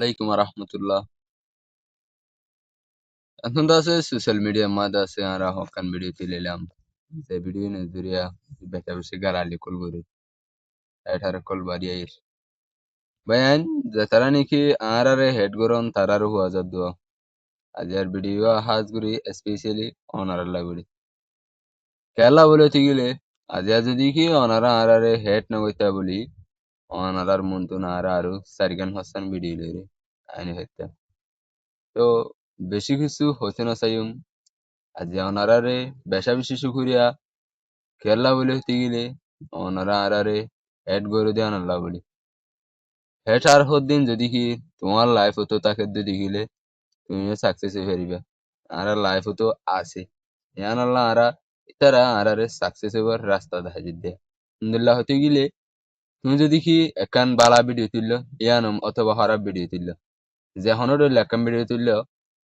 আলাইকুম রহমতুল্লাহ। এখন তো আছে সোশ্যাল মিডিয়া মাঝে আছে আর হকান ভিডিও তুলিলাম যে ভিডিও নজরিয়া বেটা বসে গারালি কল করে এটার কল বাড়িয়ে বায়ান যে তারা নাকি আরে হেড গরম তারার হুয়া যাদ আজ আর ভিডিও হাজ গুরি স্পেশালি অনার লাগবে কেলা বলে গেলে আজ যদি কি অনারা আরে হেড না হইতা বলি অনারার মন তো না আরো সারিগান হাসান ভিডিও লইরে আইনি হইতা তো বেশি কিছু হইতে না চাইম আজ অনারারে বেশা বেশি শুকুরিয়া কেরলা বলে হতে গেলে ওনারা আরারে হেড গড়ে দেওয়ান আল্লাহ বলি হেড আর দিন যদি কি তোমার লাইফ হতো তাকে যদি গেলে তুমিও সাকসেস হয়ে ফেরিবে আর লাইফ হতো আছে ইয়ান আল্লাহ আরা ইতারা আরারে সাকসেস হবার রাস্তা দেখা দিতে আলহামদুলিল্লাহ হতে গেলে তুমি যদি কি একান বালা ভিডিও তুললো ইয়ানম অথবা খারাপ ভিডিও তুললো যে হনর একান ভিডিও তুললো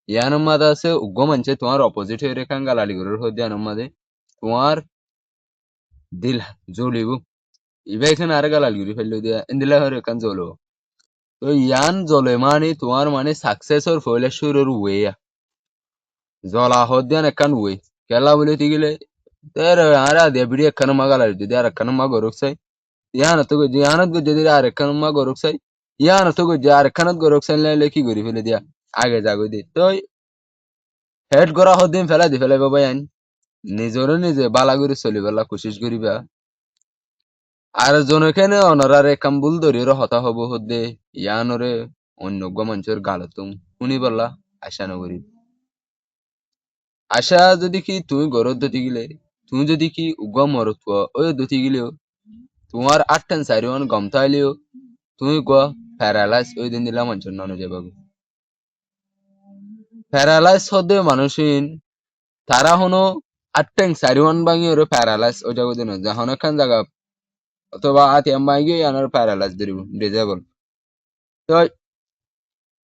ইয়ানম মাদা আছে উগ্র মানছে তোমার অপোজিট হয়ে রেখান গালালি গরুর হতে ইয়ানম মাদে তোমার দিল জ্বলিব ইবা এখানে আরে গালাল গিরি ফেললো দিয়া ইন্দিলা হরে কান জ্বলো তো ইয়ান জ্বলে মানে তোমার মানে সাকসেসর ফলে শুরুর ওয়ে জ্বলা হদ্যান একান ওয়ে কেলা বলে গেলে তের আরে দিয়া বিড়ি একখান মা গালাল যদি আর একখান মা গরুক চাই ইয়ানত গো ইয়ানত গো যদি আর একখান মা গরুক চাই ইয়ানত গো যে আর একখানত গরুক চাই লাইলে কি করি ফেলে দিয়া আগে যাগো দি তো হেড করা হদ্দিন ফেলা দি ফেলাই বাবা আইন নিজরে নিজে বালা করে চলিবেলা কোশিশ করিবা আর জনখানে অনারারে কাম্বুল দরির হতা হব হদ্দে ইয়ানরে অন্য মানুষের গালতুম শুনি বললা আশা নগরী আশা যদি কি তুমি গরত দতি গিলে তুমি যদি কি উগ্র মরত ওই দতি গিলেও তোমার আটটান চারিওয়ান গমতা হইলেও তুমি গ প্যারালাইজ ওই দিন দিলা মানুষের নানো যাবাগো প্যারালাইজ হদ্দে মানুষিন তারা হনো আটটান চারিওয়ান ভাঙি ওরে প্যারালাইজ ওই যাবো দিন যখন এখান জায়গা অথবা আতিয়াম ভাঙি আনার প্যারালাইজ ধরিব ডিজেবল তো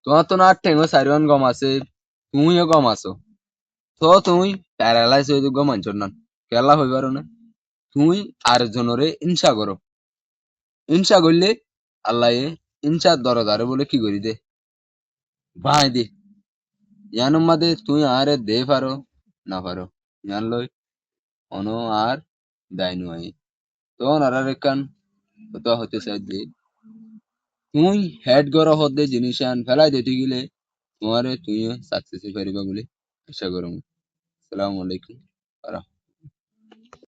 তোমার তো না ঠেঙ্গো চারিওয়ান গম আছে তুমিও গম আছো তো তুমি প্যারালাইজ হয়ে গো মানছর না কেলা হই পারো না তুমি আর জনরে ইনসা করো ইনসা করলে আল্লাহ ইনসা দরদারে বলে কি করি দে ভাই দে ইয়ানোর মাদে তুই আরে দে পারো না পারো ইয়ান লই অন আর দায়নু আই তো নারার কান তো হতে চাই দে তুই হেড গড় হদে জিনিস আন ফেলাই দিতে গেলে তোমারে তুই সাকসেস পারিবা বলে আশা করো আসসালামু আলাইকুম